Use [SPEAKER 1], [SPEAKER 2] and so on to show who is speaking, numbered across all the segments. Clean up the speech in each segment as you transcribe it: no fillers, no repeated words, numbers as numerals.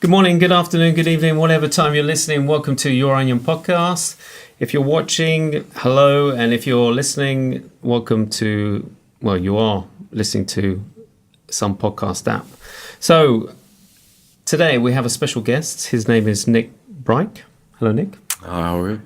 [SPEAKER 1] Good morning, good afternoon, good evening, whatever time you're listening. Welcome to Your Onion Podcast. If you're watching, hello. And if you're listening, welcome to, well, you are listening to some podcast app. So today we have a special guest. His name is Nick Bryk. Hello, Nick.
[SPEAKER 2] How are you?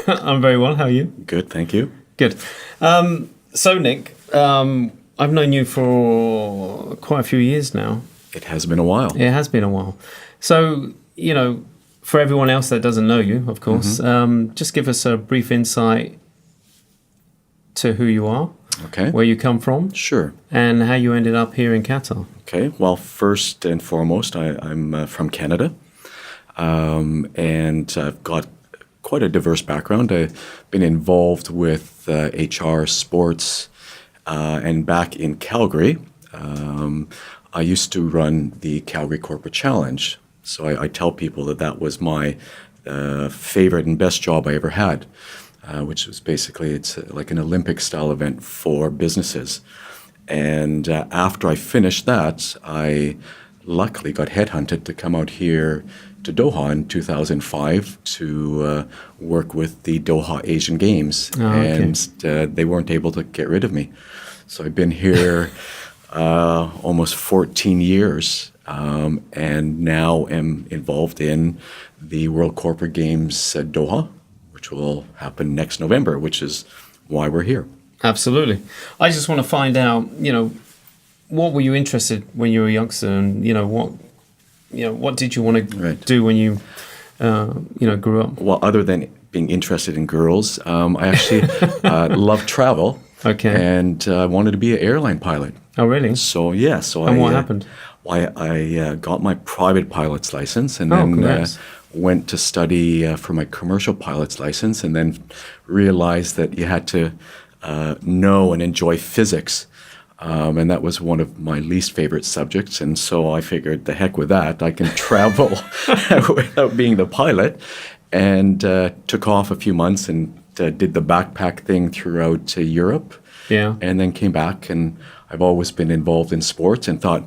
[SPEAKER 1] I'm very well. How are you?
[SPEAKER 2] Good, thank you.
[SPEAKER 1] Good. So, Nick, I've known you for quite a few years now.
[SPEAKER 2] It has been a while.
[SPEAKER 1] It has been a while. So, you know, for everyone else that doesn't know you, of course, just give us a brief insight to who you are,
[SPEAKER 2] Okay.
[SPEAKER 1] where you come from,
[SPEAKER 2] Sure.
[SPEAKER 1] and how you ended up here in Qatar.
[SPEAKER 2] Okay. Well, first and foremost, I'm from Canada, and I've got quite a diverse background. I've been involved with HR, sports, and back in Calgary, I used to run the Calgary Corporate Challenge. So I tell people that was my favorite and best job I ever had, which was basically, it's like an Olympic-style event for businesses. And after I finished that, I luckily got headhunted to come out here to Doha in 2005 to work with the Doha Asian Games.
[SPEAKER 1] Oh, okay.
[SPEAKER 2] And they weren't able to get rid of me. So I've been here almost 14 years, and now am involved in the World Corporate Games at Doha, which will happen next November, which is why we're here.
[SPEAKER 1] Absolutely. I just want to find out, you know, what were you interested when you were a youngster, and what did you want to do when you grew up?
[SPEAKER 2] Well, other than being interested in girls, I actually love travel.
[SPEAKER 1] Okay.
[SPEAKER 2] And I wanted to be an airline pilot.
[SPEAKER 1] Oh, really?
[SPEAKER 2] So yeah.
[SPEAKER 1] And what happened?
[SPEAKER 2] I got my private pilot's license, and
[SPEAKER 1] congrats.
[SPEAKER 2] went to study for my commercial pilot's license, and then realized that you had to know and enjoy physics. And that was one of my least favorite subjects. And so I figured, the heck with that, I can travel without being the pilot. And took off a few months and did the backpack thing throughout Europe.
[SPEAKER 1] Yeah.
[SPEAKER 2] And then came back, and I've always been involved in sports and thought,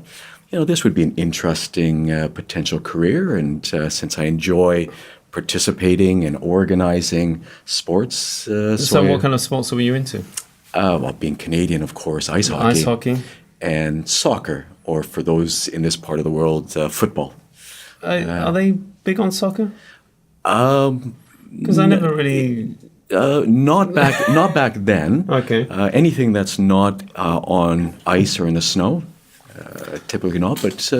[SPEAKER 2] this would be an interesting potential career. And since I enjoy participating and organizing sports.
[SPEAKER 1] So what kind of sports were you into?
[SPEAKER 2] Well, being Canadian, of course, ice hockey.
[SPEAKER 1] Ice hockey.
[SPEAKER 2] And soccer, or for those in this part of the world, football.
[SPEAKER 1] Are they big on soccer? Because I never really...
[SPEAKER 2] Not back then.
[SPEAKER 1] Okay.
[SPEAKER 2] Anything that's not on ice or in the snow, typically not. But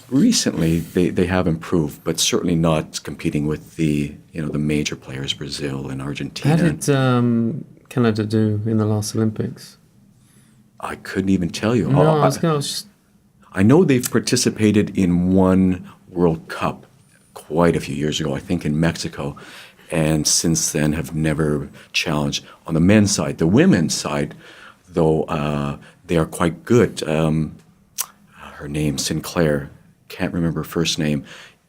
[SPEAKER 2] recently they have improved, but certainly not competing with the major players, Brazil and Argentina.
[SPEAKER 1] How did Canada do in the last Olympics?
[SPEAKER 2] I couldn't even tell you.
[SPEAKER 1] No,
[SPEAKER 2] I know they've participated in one World Cup quite a few years ago, I think in Mexico. And since then have never challenged on the men's side. The women's side, though, they are quite good. Her name, Sinclair, can't remember her first name,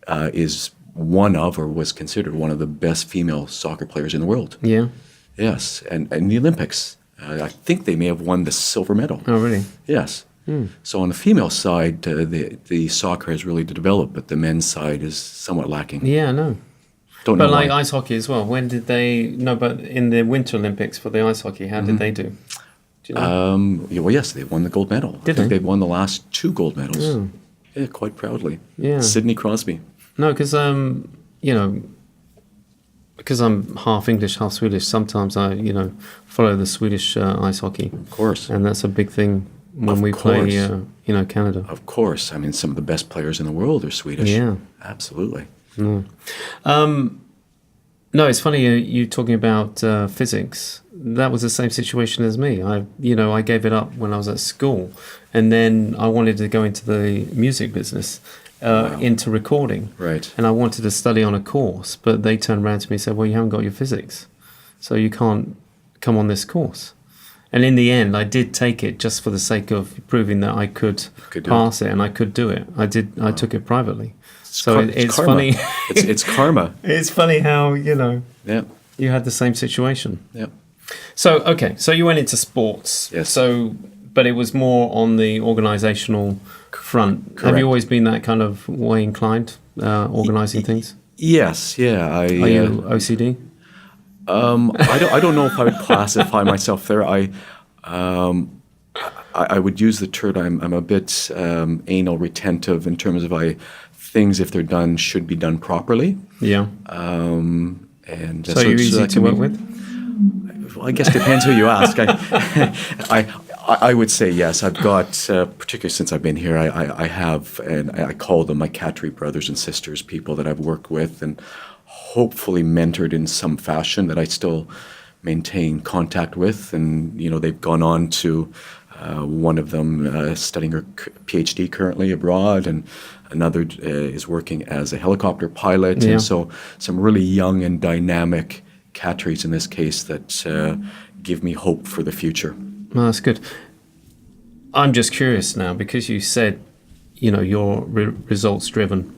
[SPEAKER 2] is one of, or was considered one of the best female soccer players in the world.
[SPEAKER 1] Yeah.
[SPEAKER 2] Yes, and in the Olympics. I think they may have won the silver medal.
[SPEAKER 1] Oh, really?
[SPEAKER 2] Yes. So on the female side, the soccer has really developed, but the men's side is somewhat lacking.
[SPEAKER 1] Yeah, I know.
[SPEAKER 2] Don't know
[SPEAKER 1] but like
[SPEAKER 2] why.
[SPEAKER 1] ice hockey as well. When did they? No, but in the Winter Olympics for the ice hockey, how did they do? Do you know?
[SPEAKER 2] Well, yes, they won the gold medal. I think
[SPEAKER 1] they?
[SPEAKER 2] they've won the last 2 gold medals.
[SPEAKER 1] Oh.
[SPEAKER 2] Yeah, quite proudly.
[SPEAKER 1] Yeah.
[SPEAKER 2] Sidney Crosby.
[SPEAKER 1] No, because because I'm half English, half Swedish. Sometimes I follow the Swedish ice hockey.
[SPEAKER 2] Of course.
[SPEAKER 1] And that's a big thing when
[SPEAKER 2] Of
[SPEAKER 1] we
[SPEAKER 2] course.
[SPEAKER 1] play, Canada.
[SPEAKER 2] Of course. I mean, some of the best players in the world are Swedish.
[SPEAKER 1] Yeah.
[SPEAKER 2] Absolutely.
[SPEAKER 1] No. No, it's funny you talking about physics. That was the same situation as me. I gave it up when I was at school, and then I wanted to go into the music business, into recording.
[SPEAKER 2] Right.
[SPEAKER 1] And I wanted to study on a course, but they turned around to me and said, "Well, you haven't got your physics, so you can't come on this course." And in the end, I did take it just for the sake of proving that I could pass it, and I could do it. I did. I took it privately. So it's funny.
[SPEAKER 2] It's karma.
[SPEAKER 1] It's funny how,
[SPEAKER 2] Yeah.
[SPEAKER 1] you had the same situation.
[SPEAKER 2] Yeah.
[SPEAKER 1] So, okay. So you went into sports.
[SPEAKER 2] Yes.
[SPEAKER 1] So, but it was more on the organizational front. Have
[SPEAKER 2] Correct.
[SPEAKER 1] you always been that kind of way inclined, organizing things?
[SPEAKER 2] Yes, yeah.
[SPEAKER 1] Are you OCD?
[SPEAKER 2] I don't know if I would classify myself there. I would use the term I'm a bit anal retentive in terms of things, if they're done, should be done properly.
[SPEAKER 1] Yeah.
[SPEAKER 2] And
[SPEAKER 1] so you're easy
[SPEAKER 2] that
[SPEAKER 1] to
[SPEAKER 2] can
[SPEAKER 1] work
[SPEAKER 2] be-
[SPEAKER 1] with?
[SPEAKER 2] Well, I guess it depends who you ask. I would say yes. I've got, particularly since I've been here, I have, and I call them my Qatari brothers and sisters, people that I've worked with and hopefully mentored in some fashion that I still maintain contact with. And, they've gone on to, one of them studying her PhD currently abroad, and another is working as a helicopter pilot.
[SPEAKER 1] Yeah.
[SPEAKER 2] And so some really young and dynamic Qataris in this case that give me hope for the future.
[SPEAKER 1] Well, that's good. I'm just curious now, because you said, you're results driven.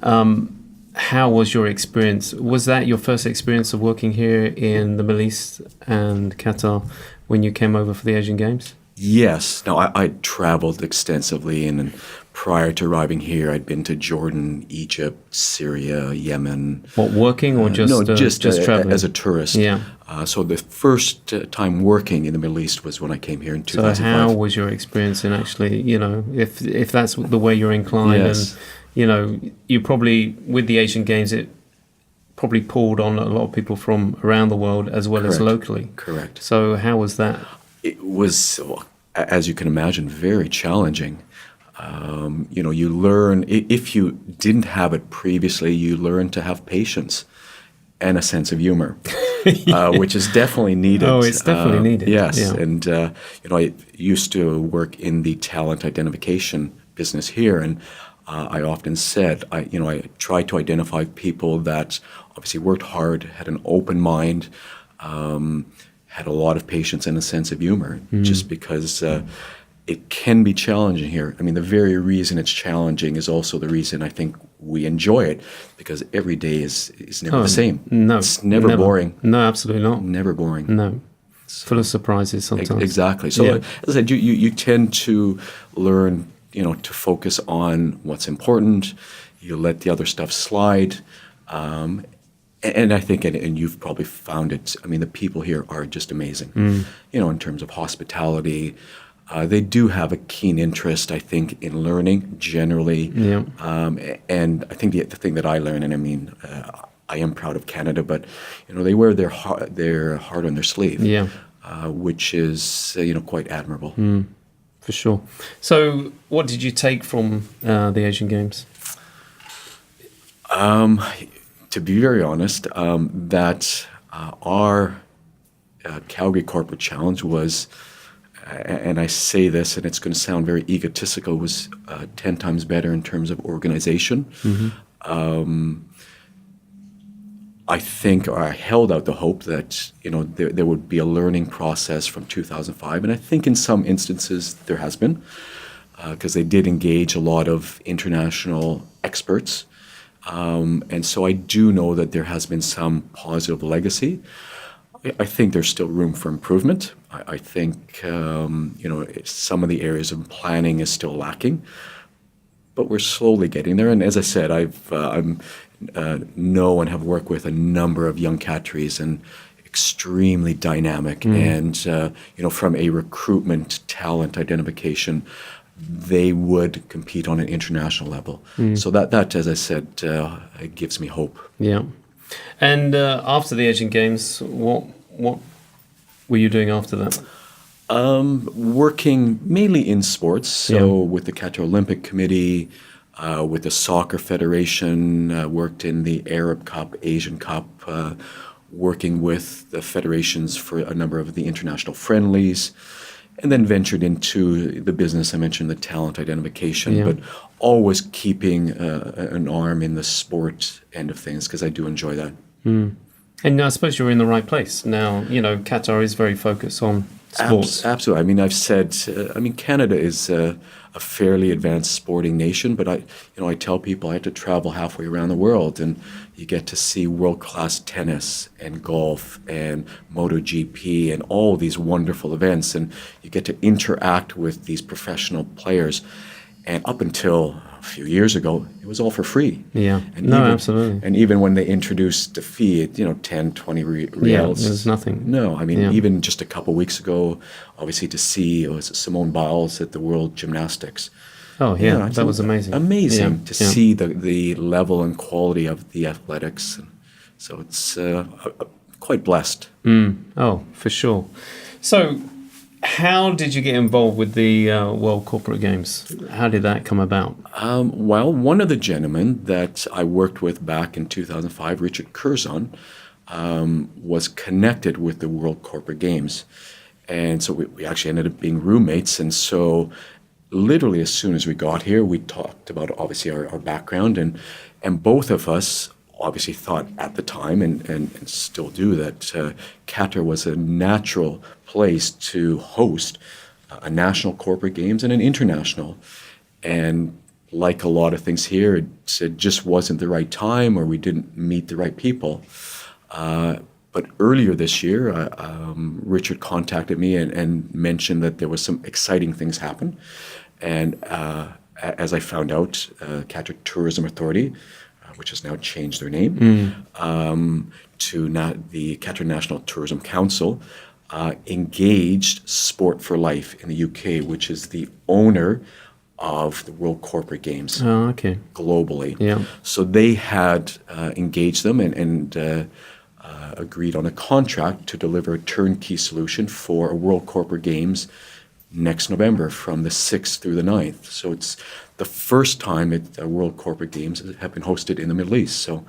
[SPEAKER 1] How was your experience? Was that your first experience of working here in the Middle East and Qatar when you came over for the Asian Games?
[SPEAKER 2] Yes. No, I traveled extensively, and prior to arriving here, I'd been to Jordan, Egypt, Syria, Yemen.
[SPEAKER 1] What, working or just
[SPEAKER 2] No, just
[SPEAKER 1] traveling?
[SPEAKER 2] as a tourist.
[SPEAKER 1] Yeah.
[SPEAKER 2] So the first time working in the Middle East was when I came here in
[SPEAKER 1] So
[SPEAKER 2] 2005.
[SPEAKER 1] how was your experience in actually, if that's the way you're inclined,
[SPEAKER 2] Yes.
[SPEAKER 1] and, you probably, with the Asian Games, it probably pulled on a lot of people from around the world as well as
[SPEAKER 2] Correct.
[SPEAKER 1] locally.
[SPEAKER 2] Correct.
[SPEAKER 1] So how was that?
[SPEAKER 2] It was, as you can imagine, very challenging. You learn, if you didn't have it previously, you learn to have patience and a sense of humor, which is definitely needed.
[SPEAKER 1] Oh, it's definitely needed.
[SPEAKER 2] Yes.
[SPEAKER 1] Yeah.
[SPEAKER 2] And, I used to work in the talent identification business here, and I often said, I try to identify people that obviously worked hard, had an open mind, had a lot of patience and a sense of humor, just because it can be challenging here. I mean, the very reason it's challenging is also the reason I think we enjoy it, because every day is never the same.
[SPEAKER 1] No.
[SPEAKER 2] It's never boring.
[SPEAKER 1] No, absolutely not.
[SPEAKER 2] Never boring.
[SPEAKER 1] No. Full of surprises sometimes.
[SPEAKER 2] Exactly. So,
[SPEAKER 1] Yeah.
[SPEAKER 2] as I said, you tend to learn, to focus on what's important. You let the other stuff slide. And I think, and you've probably found it, I mean, the people here are just amazing, in terms of hospitality. They do have a keen interest, I think, in learning generally.
[SPEAKER 1] Yeah.
[SPEAKER 2] And I think the thing that I learned, and I mean, I am proud of Canada, but, they wear their heart on their sleeve,
[SPEAKER 1] Yeah.
[SPEAKER 2] which is, quite admirable.
[SPEAKER 1] For sure. So what did you take from the Asian Games?
[SPEAKER 2] To be very honest, that our Calgary Corporate Challenge was, and I say this, and it's going to sound very egotistical, was 10 times better in terms of organization. I think, or I held out the hope that, there would be a learning process from 2005. And I think in some instances there has been, because they did engage a lot of international experts. And so I do know that there has been some positive legacy. I think there's still room for improvement. I think, some of the areas of planning is still lacking, but we're slowly getting there. And as I said, I'm know and have worked with a number of young Qataris, and extremely dynamic. And, from a recruitment talent identification, they would compete on an international level. So that, as I said, it gives me hope.
[SPEAKER 1] Yeah. And after the Asian Games, what were you doing after that?
[SPEAKER 2] Working mainly in sports, so with the Qatar Olympic Committee, with the Soccer Federation, worked in the Arab Cup, Asian Cup, working with the federations for a number of the international friendlies, and then ventured into the business. I mentioned the talent identification, but always keeping an arm in the sport end of things, because I do enjoy that.
[SPEAKER 1] And I suppose you're in the right place. Now, Qatar is very focused on sports.
[SPEAKER 2] Absolutely. I mean, I've said, Canada is a fairly advanced sporting nation, but I tell people I had to travel halfway around the world, and you get to see world-class tennis and golf and MotoGP and all these wonderful events, and you get to interact with these professional players. And up until a few years ago, it was all for free.
[SPEAKER 1] Yeah.
[SPEAKER 2] And
[SPEAKER 1] No,
[SPEAKER 2] even,
[SPEAKER 1] absolutely.
[SPEAKER 2] And even when they introduced the fee, it, 10, 20 reals.
[SPEAKER 1] Yeah, there's nothing.
[SPEAKER 2] No, I mean,
[SPEAKER 1] Yeah.
[SPEAKER 2] even just a couple weeks ago, obviously to see Simone Biles at the World Gymnastics.
[SPEAKER 1] Oh, yeah, that was amazing.
[SPEAKER 2] Amazing
[SPEAKER 1] Yeah,
[SPEAKER 2] to
[SPEAKER 1] yeah.
[SPEAKER 2] see the level and quality of the athletics. And so it's quite blessed.
[SPEAKER 1] Oh, for sure. So, how did you get involved with the World Corporate Games? How did that come about?
[SPEAKER 2] Well, one of the gentlemen that I worked with back in 2005, Richard Curzon, was connected with the World Corporate Games. And so we actually ended up being roommates. And so literally as soon as we got here, we talked about obviously our background. And both of us obviously thought at the time and still do that Qatar was a natural place to host a national corporate games and an international. And like a lot of things here, it just wasn't the right time or we didn't meet the right people. But earlier this year, Richard contacted me and mentioned that there was some exciting things happen. And as I found out, Qatar Tourism Authority, which has now changed their name, to the Qatar National Tourism Council, engaged Sport for Life in the UK, which is the owner of the World Corporate Games globally.
[SPEAKER 1] Yeah.
[SPEAKER 2] So they had engaged them and agreed on a contract to deliver a turnkey solution for a World Corporate Games next November from the 6th through the 9th. So it's the first time World Corporate Games have been hosted in the Middle East. So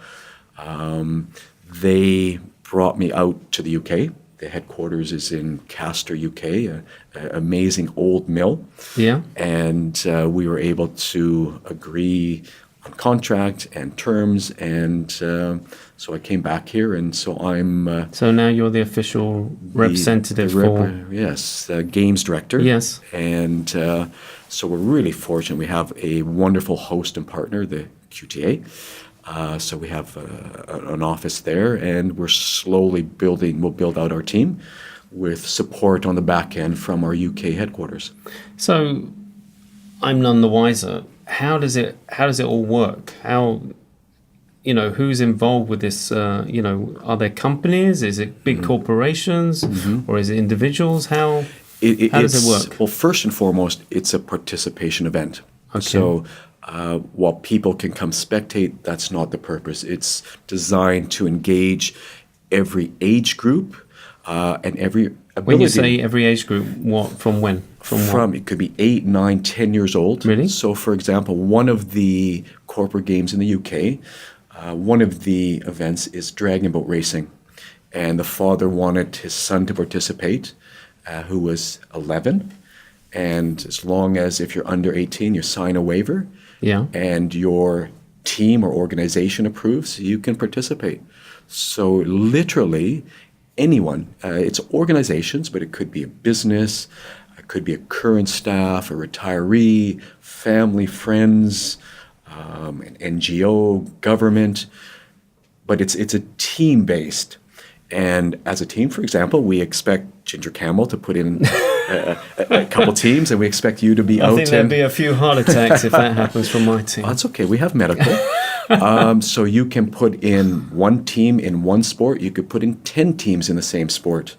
[SPEAKER 2] they brought me out to the UK. The headquarters is in Castor, UK, an amazing old mill.
[SPEAKER 1] Yeah.
[SPEAKER 2] And we were able to agree on contract and terms. And so I came back here. And so I'm...
[SPEAKER 1] so now you're the official representative for...
[SPEAKER 2] Yes, Games Director.
[SPEAKER 1] Yes.
[SPEAKER 2] And so we're really fortunate. We have a wonderful host and partner, the QTA. So we have an office there, and we're slowly we'll build out our team with support on the back end from our UK headquarters.
[SPEAKER 1] So I'm none the wiser. How does it all work? How, who's involved with this? Are there companies? Is it big corporations or is it individuals? How does it work?
[SPEAKER 2] Well, first and foremost, it's a participation event.
[SPEAKER 1] Okay.
[SPEAKER 2] So while people can come spectate, that's not the purpose. It's designed to engage every age group and every ability.
[SPEAKER 1] When you say every age group, what from when?
[SPEAKER 2] From it could be 8, 9, 10 years old.
[SPEAKER 1] Really?
[SPEAKER 2] So, for example, one of the corporate games in the UK, one of the events is dragon boat racing. And the father wanted his son to participate, who was 11. And as long as if you're under 18, you sign a waiver.
[SPEAKER 1] Yeah.
[SPEAKER 2] And your team or organization approves, you can participate. So literally anyone, it's organizations, but it could be a business, it could be a current staff, a retiree, family, friends, an NGO, government, but it's a team-based. And as a team, for example, we expect Ginger Camel to put in a couple teams, and we expect you to be out.
[SPEAKER 1] I think there'd be a few heart attacks if that happens from my team.
[SPEAKER 2] That's okay. We have medical. So you can put in one team in one sport. You could put in 10 teams in the same sport.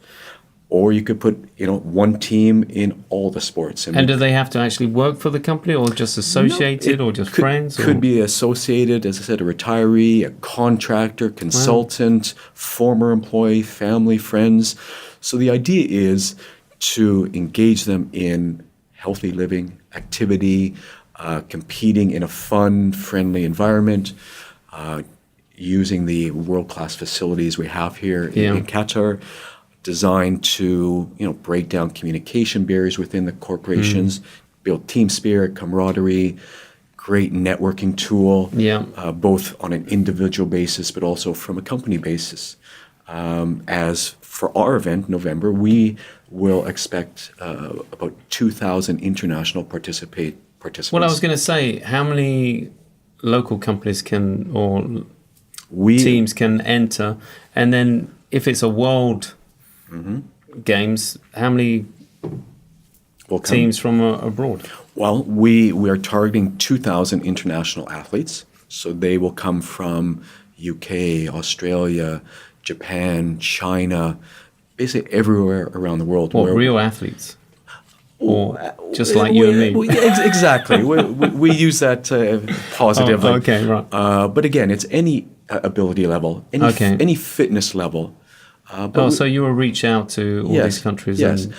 [SPEAKER 2] Or you could put, one team in all the sports.
[SPEAKER 1] And do they have to actually work for the company or just associated or just friends?
[SPEAKER 2] Could be associated, as I said, a retiree, a contractor, consultant, former employee, family, friends. So the idea is to engage them in healthy living, activity, competing in a fun, friendly environment, using the world-class facilities we have here in Qatar, designed to break down communication barriers within the corporations, build team spirit, camaraderie, great networking tool, both on an individual basis but also from a company basis. As for our event, November, we will expect about 2,000 international participants.
[SPEAKER 1] Well, I was going to say, how many local companies teams can enter? And then if it's a world games, how many
[SPEAKER 2] will come.
[SPEAKER 1] teams from abroad?
[SPEAKER 2] Well, we are targeting 2,000 international athletes. So they will come from UK, Australia, Japan, China, basically everywhere around the world.
[SPEAKER 1] Or real athletes? Or just like you and me?
[SPEAKER 2] Exactly. we use that positively.
[SPEAKER 1] Oh, okay, right.
[SPEAKER 2] But again, it's any ability level, any fitness level.
[SPEAKER 1] So you will reach out to all these countries?
[SPEAKER 2] Yes.
[SPEAKER 1] And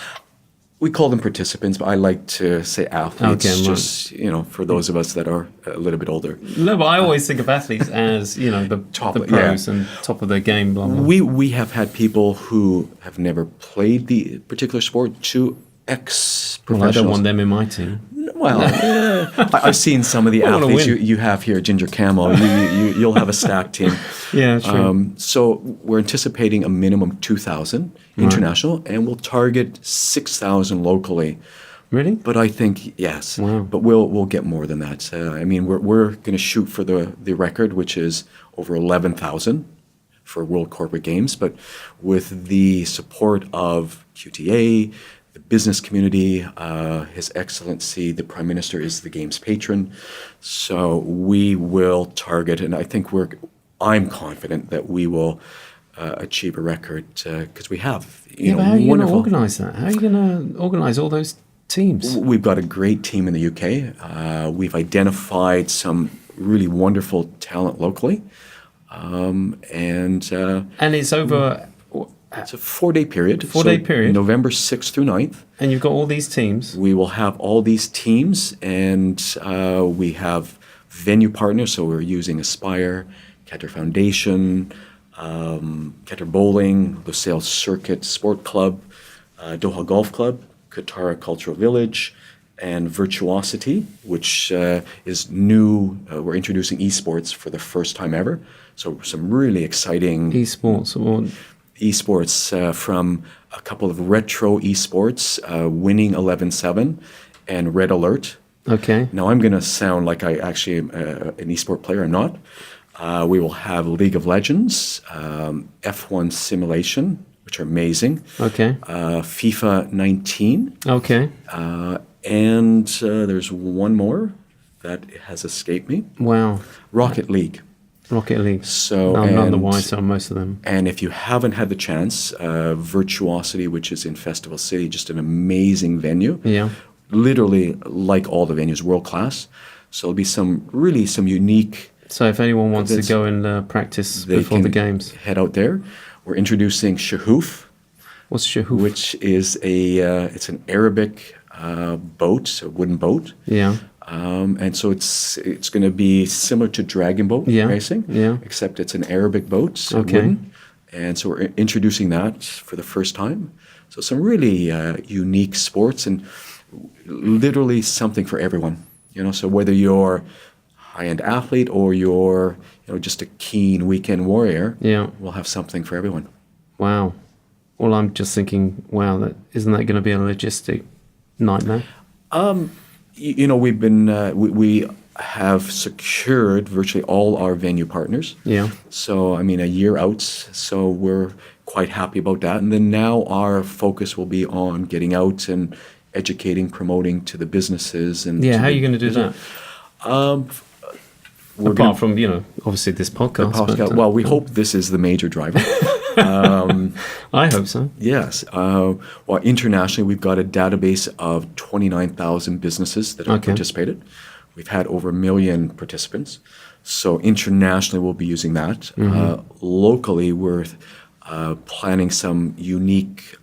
[SPEAKER 2] We call them participants, but I like to say athletes,
[SPEAKER 1] Okay, right.
[SPEAKER 2] just for those of us that are a little bit older.
[SPEAKER 1] No, but I always think of athletes as, the pros and top of their game, blah, blah.
[SPEAKER 2] We have had people who have never played the particular sport to ex-professionals.
[SPEAKER 1] Well, I don't want them in my team.
[SPEAKER 2] Well, I've seen some of the athletes you have here, Ginger Camel. You'll have a stacked team.
[SPEAKER 1] Yeah, true.
[SPEAKER 2] So we're anticipating a minimum 2,000 international, and we'll target 6,000 locally.
[SPEAKER 1] Really?
[SPEAKER 2] But I think yes.
[SPEAKER 1] Wow.
[SPEAKER 2] But we'll get more than that. We're going to shoot for the record, which is over 11,000 for World Corporate Games. But with the support of QTA, the business community, His Excellency, the Prime Minister is the Games patron. So we will target, and I think I'm confident that we will achieve a record because we have,
[SPEAKER 1] but how are you going to organise that? How are you going to organise all those teams?
[SPEAKER 2] We've got a great team in the UK. We've identified some really wonderful talent locally. And
[SPEAKER 1] it's over...
[SPEAKER 2] It's a 4-day period.
[SPEAKER 1] 4-day period.
[SPEAKER 2] November 6th through 9th.
[SPEAKER 1] And you've got all these teams?
[SPEAKER 2] We will have all these teams, and we have venue partners. So we're using Aspire, Qatar Foundation, Qatar Bowling, Lusail Circuit Sport Club, Doha Golf Club, Qatar Cultural Village, and Virtuosity, which is new. We're introducing esports for the first time ever. So some really exciting... Esports from a couple of retro esports, Winning 11-7 and Red Alert.
[SPEAKER 1] Okay.
[SPEAKER 2] Now I'm going to sound like I actually am an esport player. I'm not. We will have League of Legends, F1 Simulation, which are amazing.
[SPEAKER 1] Okay.
[SPEAKER 2] FIFA 19.
[SPEAKER 1] Okay.
[SPEAKER 2] And there's one more that has escaped me.
[SPEAKER 1] Wow.
[SPEAKER 2] Rocket League.
[SPEAKER 1] So I'm none the wiser on most of them.
[SPEAKER 2] And if you haven't had the chance, Virtuosity, which is in Festival City, just an amazing venue.
[SPEAKER 1] Yeah.
[SPEAKER 2] Literally, like all the venues, world class. So there'll be some unique.
[SPEAKER 1] So if anyone wants to go and practice before the games,
[SPEAKER 2] head out there. We're introducing Shahoof.
[SPEAKER 1] What's Shahoof?
[SPEAKER 2] Which is it's an Arabic boat, a wooden boat.
[SPEAKER 1] Yeah.
[SPEAKER 2] And so it's going to be similar to dragon boat racing, except it's an Arabic boat, wooden. And so we're introducing that for the first time. So some really unique sports and literally something for everyone. So whether you're high-end athlete or you're just a keen weekend warrior, we'll have something for everyone.
[SPEAKER 1] Wow. Well, I'm just thinking, wow, isn't that going to be a logistic nightmare?
[SPEAKER 2] We've been we have secured virtually all our venue partners.
[SPEAKER 1] Yeah.
[SPEAKER 2] So a year out. So we're quite happy about that. And then now our focus will be on getting out and educating, promoting to the businesses. And
[SPEAKER 1] how are you going to do that? Apart from obviously this podcast.
[SPEAKER 2] Well, we hope this is the major driver.
[SPEAKER 1] I hope so.
[SPEAKER 2] Yes. Well, internationally, we've got a database of 29,000 businesses that have participated. We've had over 1 million participants. So internationally, we'll be using that. Locally, we're planning some unique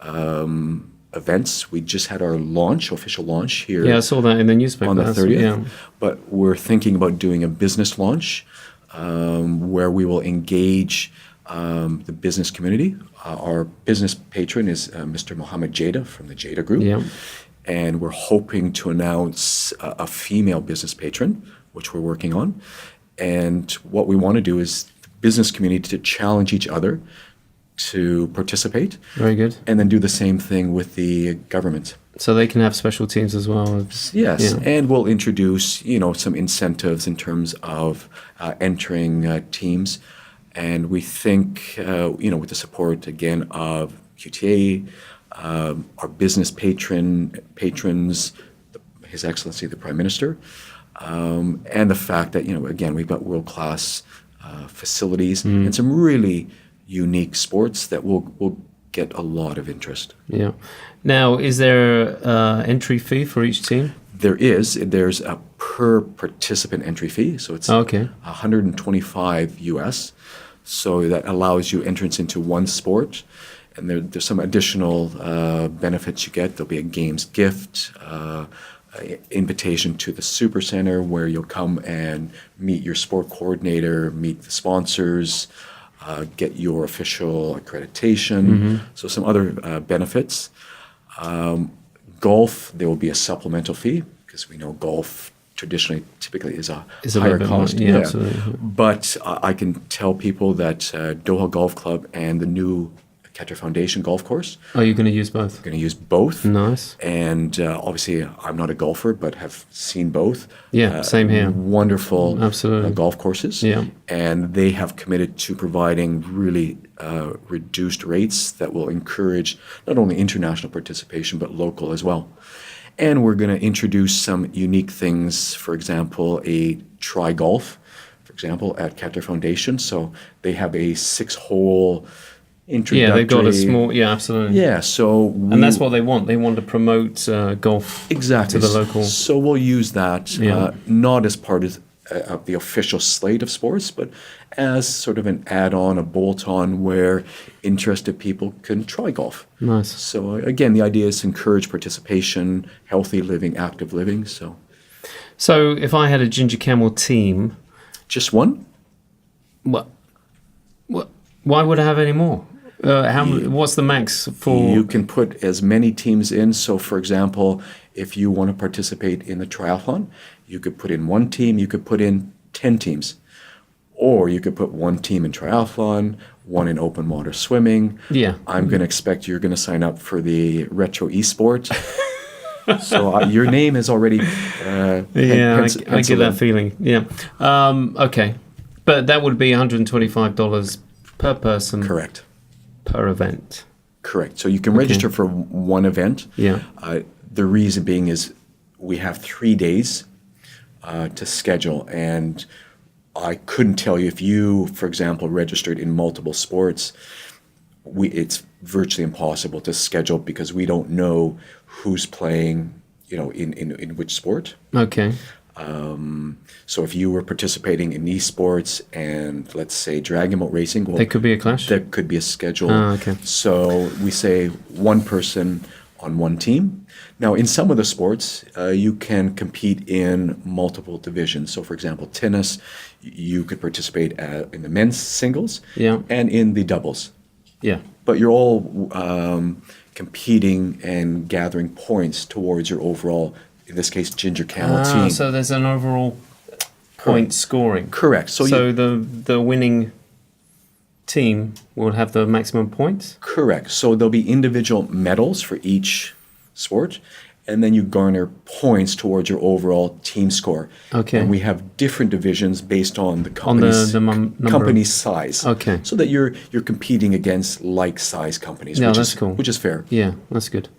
[SPEAKER 2] events. We just had our official launch here.
[SPEAKER 1] Yeah, I saw that in the newspaper.
[SPEAKER 2] On the 30th. But we're thinking about doing a business launch where we will engage the business community. Our business patron is Mr. Mohammed Jada from the Jada Group.
[SPEAKER 1] Yeah.
[SPEAKER 2] And we're hoping to announce a female business patron, which we're working on. And what we want to do is the business community to challenge each other to participate.
[SPEAKER 1] Very good.
[SPEAKER 2] And then do the same thing with the government.
[SPEAKER 1] So they can have special teams as well.
[SPEAKER 2] Yes, and we'll introduce, some incentives in terms of entering teams. And we think, with the support, again, of QTA, our business patrons, His Excellency the Prime Minister, and the fact that, again, we've got world-class facilities and some really unique sports that will get a lot of interest.
[SPEAKER 1] Yeah. Now, is there entry fee for each team?
[SPEAKER 2] There's a per participant entry fee, so it's $125 US. So that allows you entrance into one sport, and there's some additional benefits you get. There'll be a games gift, invitation to the Super Center where you'll come and meet your sport coordinator, meet the sponsors, get your official accreditation. So some other benefits. Golf, there will be a supplemental fee because we know golf typically is a higher cost.
[SPEAKER 1] Yeah, absolutely.
[SPEAKER 2] But I can tell people that Doha Golf Club and the new Qatar Foundation golf course.
[SPEAKER 1] Are you going to use both?
[SPEAKER 2] Going to use both.
[SPEAKER 1] Nice.
[SPEAKER 2] And obviously, I'm not a golfer, but have seen both.
[SPEAKER 1] Yeah, same here.
[SPEAKER 2] Wonderful
[SPEAKER 1] Absolutely.
[SPEAKER 2] Golf courses.
[SPEAKER 1] Yeah.
[SPEAKER 2] And they have committed to providing really reduced rates that will encourage not only international participation, but local as well. And we're going to introduce some unique things, for example, a try golf, for example, at Qatar Foundation. So they have a 6-hole introductory.
[SPEAKER 1] Yeah, they've got a small. Yeah, absolutely.
[SPEAKER 2] Yeah, so
[SPEAKER 1] and that's what they want. They want to promote golf
[SPEAKER 2] exactly
[SPEAKER 1] to the local.
[SPEAKER 2] So we'll use that not as part of the official slate of sports, but as sort of an add-on, a bolt-on where interested people can try golf.
[SPEAKER 1] Nice.
[SPEAKER 2] So again, the idea is to encourage participation, healthy living, active living. So
[SPEAKER 1] if I had a Ginger Camel team,
[SPEAKER 2] just one?
[SPEAKER 1] What? Why would I have any more? What's the max for?
[SPEAKER 2] You can put as many teams in. So, for example, if you want to participate in the triathlon, you could put in one team. You could put in 10 teams. Or you could put one team in triathlon, one in open water swimming.
[SPEAKER 1] Yeah.
[SPEAKER 2] I'm going to expect you're going to sign up for the retro esport. So your name is already
[SPEAKER 1] I get that feeling. Yeah. Okay. But that would be $125 per person.
[SPEAKER 2] Correct.
[SPEAKER 1] Per event.
[SPEAKER 2] Correct. So you can register for one event.
[SPEAKER 1] Yeah.
[SPEAKER 2] The reason being is we have 3 days to schedule, and I couldn't tell you if you, for example, registered in multiple sports. It's virtually impossible to schedule because we don't know who's playing, in which sport.
[SPEAKER 1] Okay.
[SPEAKER 2] So if you were participating in esports and let's say dragon boat racing, well,
[SPEAKER 1] there could be a clash.
[SPEAKER 2] There could be a schedule.
[SPEAKER 1] Okay.
[SPEAKER 2] So we say one person on one team. Now, in some of the sports, you can compete in multiple divisions. So, for example, tennis, you could participate in the men's singles and in the doubles.
[SPEAKER 1] Yeah.
[SPEAKER 2] But you're all competing and gathering points towards your overall, in this case, Ginger Camel team.
[SPEAKER 1] So there's an overall point scoring.
[SPEAKER 2] Correct.
[SPEAKER 1] So the winning team will have the maximum points?
[SPEAKER 2] Correct. So there'll be individual medals for each sport, and then you garner points towards your overall team score.
[SPEAKER 1] Okay.
[SPEAKER 2] And we have different divisions based on the company's, company's size.
[SPEAKER 1] Okay.
[SPEAKER 2] So that you're competing against like-size companies,
[SPEAKER 1] cool.
[SPEAKER 2] Which is fair.
[SPEAKER 1] Yeah, that's good.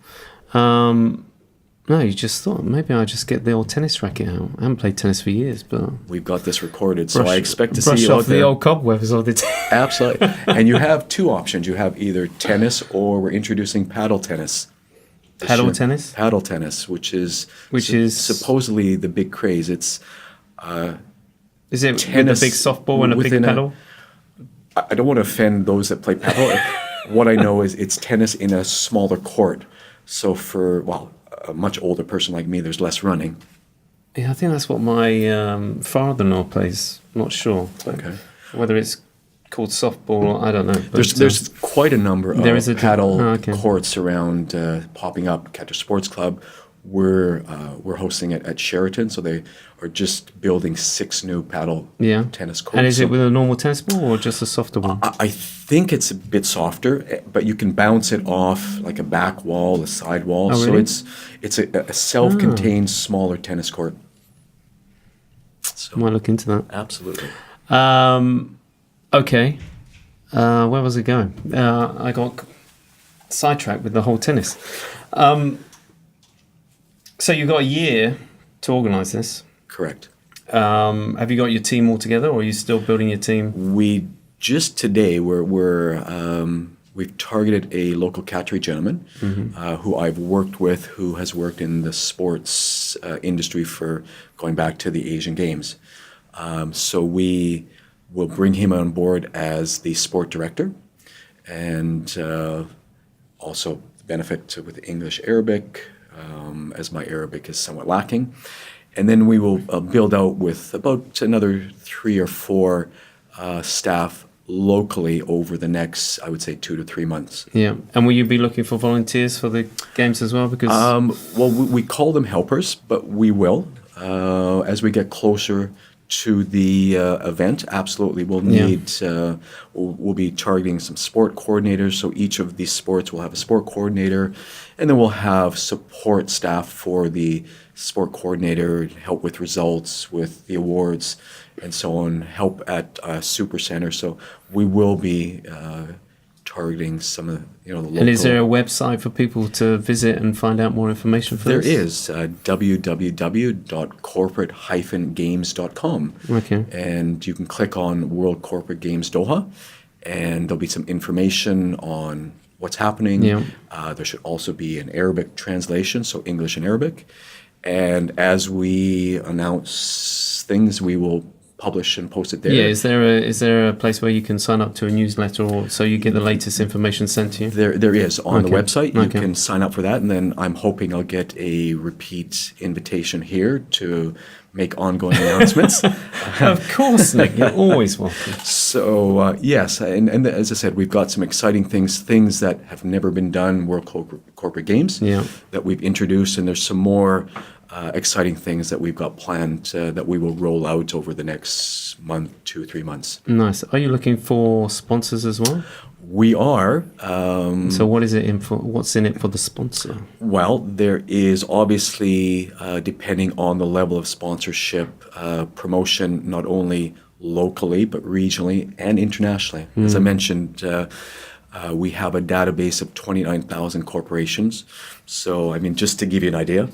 [SPEAKER 1] No, you just thought maybe I'll just get the old tennis racket out. I haven't played tennis for years, but
[SPEAKER 2] we've got this recorded, so I expect to see you
[SPEAKER 1] brush
[SPEAKER 2] out
[SPEAKER 1] off
[SPEAKER 2] there.
[SPEAKER 1] the old cobwebs of the
[SPEAKER 2] Absolutely. And you have two options. You have either tennis or we're introducing paddle tennis.
[SPEAKER 1] Paddle tennis?
[SPEAKER 2] Paddle tennis, which is supposedly the big craze. It's
[SPEAKER 1] is it tennis with a big softball and a big paddle?
[SPEAKER 2] I don't want to offend those that play paddle. What I know is it's tennis in a smaller court. So for a much older person like me, there's less running.
[SPEAKER 1] Yeah, I think that's what my father-in-law plays. Not sure.
[SPEAKER 2] Okay.
[SPEAKER 1] Whether it's called softball, I don't know. But
[SPEAKER 2] there's quite a number of paddle
[SPEAKER 1] okay.
[SPEAKER 2] courts around popping up. Qatar Sports Club, we're hosting it at Sheraton, so they are just building 6 new paddle tennis courts.
[SPEAKER 1] And is it with a normal tennis ball or just a softer one?
[SPEAKER 2] I think it's a bit softer, but you can bounce it off like a back wall, a side wall.
[SPEAKER 1] Oh, really?
[SPEAKER 2] So it's a self-contained smaller tennis court.
[SPEAKER 1] So, I might look into that.
[SPEAKER 2] Absolutely.
[SPEAKER 1] Okay. Where was it going? I got sidetracked with the whole tennis. So you've got a year to organise this.
[SPEAKER 2] Correct.
[SPEAKER 1] Have you got your team all together, or are you still building your team?
[SPEAKER 2] We just today we've targeted a local Qatari gentleman who I've worked with, who has worked in the sports industry for going back to the Asian Games. So we will bring him on board as the sport director, and also benefit with English Arabic, as my Arabic is somewhat lacking. And then we will build out with about another 3 or 4 staff locally over the next, I would say, 2 to 3 months.
[SPEAKER 1] Yeah. And will you be looking for volunteers for the games as well? Because
[SPEAKER 2] well, we call them helpers, but we will. As we get closer to the event, absolutely, we'll need, we'll be targeting some sport coordinators. So each of these sports will have a sport coordinator, and then we'll have support staff for the sport coordinator, help with results, with the awards, and so on, help at Super Center. So we will be targeting some of the local.
[SPEAKER 1] And is there a website for people to visit and find out more information for
[SPEAKER 2] this? There
[SPEAKER 1] is,
[SPEAKER 2] www.corporate-games.com.
[SPEAKER 1] Okay.
[SPEAKER 2] And you can click on World Corporate Games Doha, and there'll be some information on what's happening.
[SPEAKER 1] Yeah.
[SPEAKER 2] There should also be an Arabic translation, so English and Arabic. And as we announce things, we will publish and post it there.
[SPEAKER 1] Yeah, is there a place where you can sign up to a newsletter, or so you get the latest information sent to you?
[SPEAKER 2] There is on the website. You can sign up for that, and then I'm hoping I'll get a repeat invitation here to make ongoing announcements.
[SPEAKER 1] Of course, Nick, you're always welcome.
[SPEAKER 2] So yes, and as I said, we've got some exciting things that have never been done, World Corporate Games, that we've introduced, and there's some more exciting things that we've got planned that we will roll out over the next month, 2 or 3 months.
[SPEAKER 1] Nice. Are you looking for sponsors as well?
[SPEAKER 2] We are.
[SPEAKER 1] So what is it in for? What's in it for the sponsor?
[SPEAKER 2] Well, there is obviously, depending on the level of sponsorship, promotion not only locally but regionally and internationally. As I mentioned, we have a database of 29,000 corporations. So, I mean, just to give you an idea,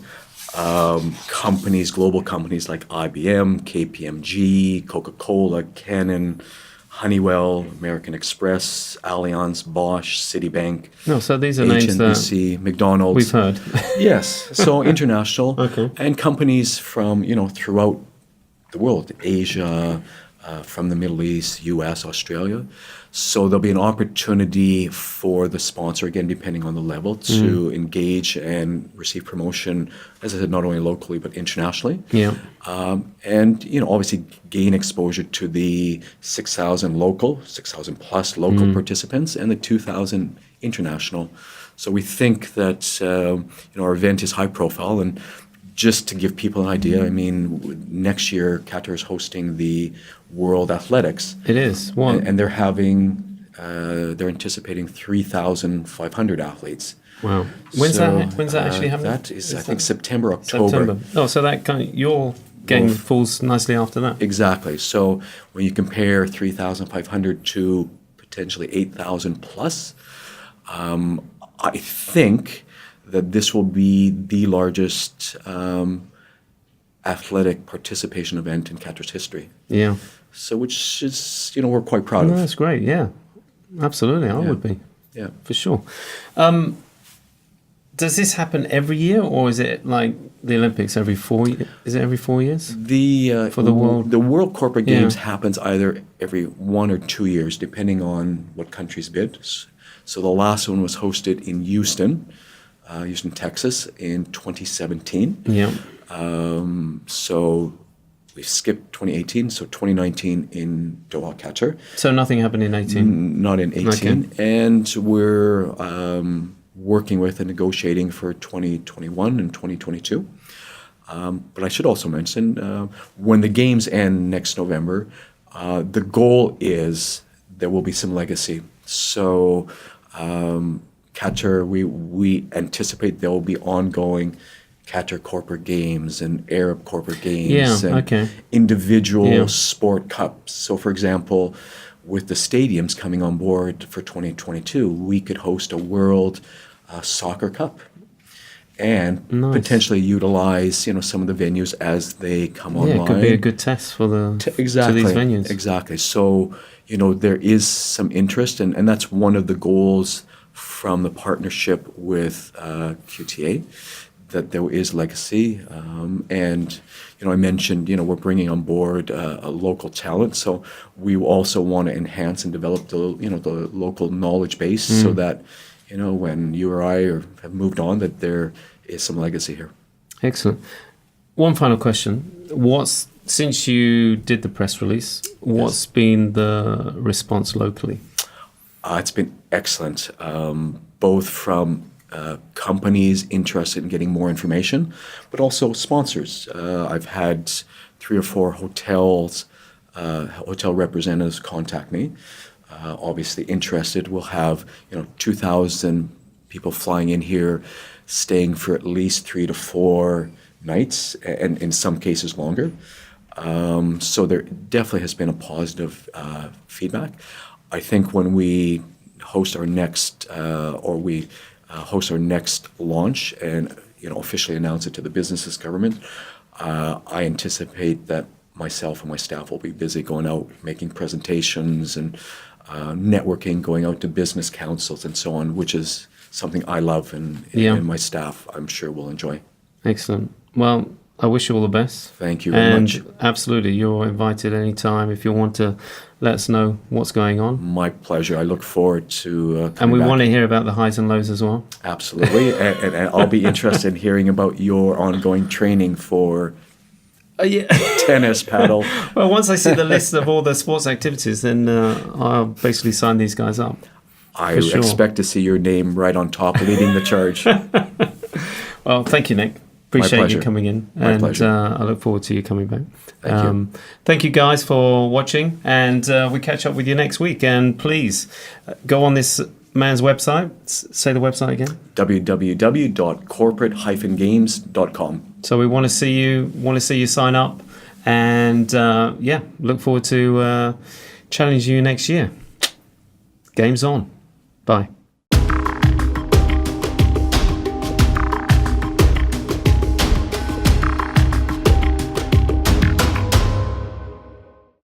[SPEAKER 2] global companies like IBM, KPMG, Coca-Cola, Canon, Honeywell, American Express, Allianz, Bosch, Citibank.
[SPEAKER 1] No, so these are names
[SPEAKER 2] HSBC,
[SPEAKER 1] that
[SPEAKER 2] McDonald's.
[SPEAKER 1] we've heard.
[SPEAKER 2] Yes, so international.
[SPEAKER 1] Okay.
[SPEAKER 2] And companies from, throughout the world, Asia, from the Middle East, US, Australia. So there'll be an opportunity for the sponsor, again, depending on the level, to engage and receive promotion, as I said, not only locally but internationally.
[SPEAKER 1] Yeah.
[SPEAKER 2] And, obviously gain exposure to the 6,000 plus local participants and the 2,000 international. So we think that, our event is high profile. And just to give people an idea, I mean, next year, Qatar is hosting the World Athletics.
[SPEAKER 1] It is. What?
[SPEAKER 2] And they're anticipating 3,500 athletes.
[SPEAKER 1] Wow. When's that actually happening?
[SPEAKER 2] That is, I think, September, October.
[SPEAKER 1] Oh, so that your game falls nicely after that.
[SPEAKER 2] Exactly. So when you compare 3,500 to potentially 8,000 plus, I think that this will be the largest athletic participation event in Qatar's history.
[SPEAKER 1] Yeah.
[SPEAKER 2] So which is, we're quite proud of.
[SPEAKER 1] That's great, yeah. Absolutely, I would be.
[SPEAKER 2] Yeah.
[SPEAKER 1] For sure. Does this happen every year, or is it like the Olympics every 4 years? Is it every 4 years?
[SPEAKER 2] For the World Corporate Games happens either every 1 or 2 years, depending on what countries bid. So the last one was hosted in Houston, Texas, in 2017.
[SPEAKER 1] Yeah.
[SPEAKER 2] So we skipped 2018, so 2019 in Doha, Qatar.
[SPEAKER 1] So nothing happened in 18?
[SPEAKER 2] Not in 18. Okay. And we're working with and negotiating for 2021 and 2022. But I should also mention, when the games end next November, the goal is there will be some legacy. So Qatar, we anticipate there will be ongoing Qatar corporate games and Arab corporate games and individual sport cups. So, for example, with the stadiums coming on board for 2022, we could host a World Soccer Cup and
[SPEAKER 1] Nice.
[SPEAKER 2] potentially utilize, some of the venues as they come online.
[SPEAKER 1] Yeah, it could be a good test for
[SPEAKER 2] Exactly.
[SPEAKER 1] to these venues.
[SPEAKER 2] Exactly. So, there is some interest, and that's one of the goals from the partnership with QTA, that there is legacy. And, I mentioned, we're bringing on board a local talent. So we also want to enhance and develop the local knowledge base so that, when you or I have moved on, that there is some legacy here.
[SPEAKER 1] Excellent. One final question. Since you did the press release, what's been the response locally?
[SPEAKER 2] It's been excellent, both from companies interested in getting more information, but also sponsors. I've had 3 or 4 hotel representatives contact me. Obviously interested. We'll have 2,000 people flying in here, staying for at least 3 to 4 nights, and in some cases longer. So there definitely has been a positive feedback. I think when we host our next launch and officially announce it to the businesses, government, I anticipate that myself and my staff will be busy going out, making presentations and networking, going out to business councils and so on, which is something I love and my staff, I'm sure, will enjoy.
[SPEAKER 1] Excellent. Well, I wish you all the best.
[SPEAKER 2] Thank you very much.
[SPEAKER 1] Absolutely, you're invited anytime if you want to let us know what's going on.
[SPEAKER 2] My pleasure. I look forward to
[SPEAKER 1] and we
[SPEAKER 2] back.
[SPEAKER 1] Want to hear about the highs and lows as well.
[SPEAKER 2] Absolutely. and I'll be interested in hearing about your ongoing training for tennis, paddle.
[SPEAKER 1] Well, once I see the list of all the sports activities, then I'll basically sign these guys up.
[SPEAKER 2] I expect to see your name right on top, leading the charge.
[SPEAKER 1] Well, thank you, Nick. Appreciate you coming in.
[SPEAKER 2] My pleasure.
[SPEAKER 1] I look forward to you coming back.
[SPEAKER 2] Thank you.
[SPEAKER 1] Thank you guys for watching, and we catch up with you next week. And please go on this man's website. Say the website again.
[SPEAKER 2] www.corporate-games.com.
[SPEAKER 1] So we want to see you sign up, and look forward to challenging you next year. Game's on. Bye.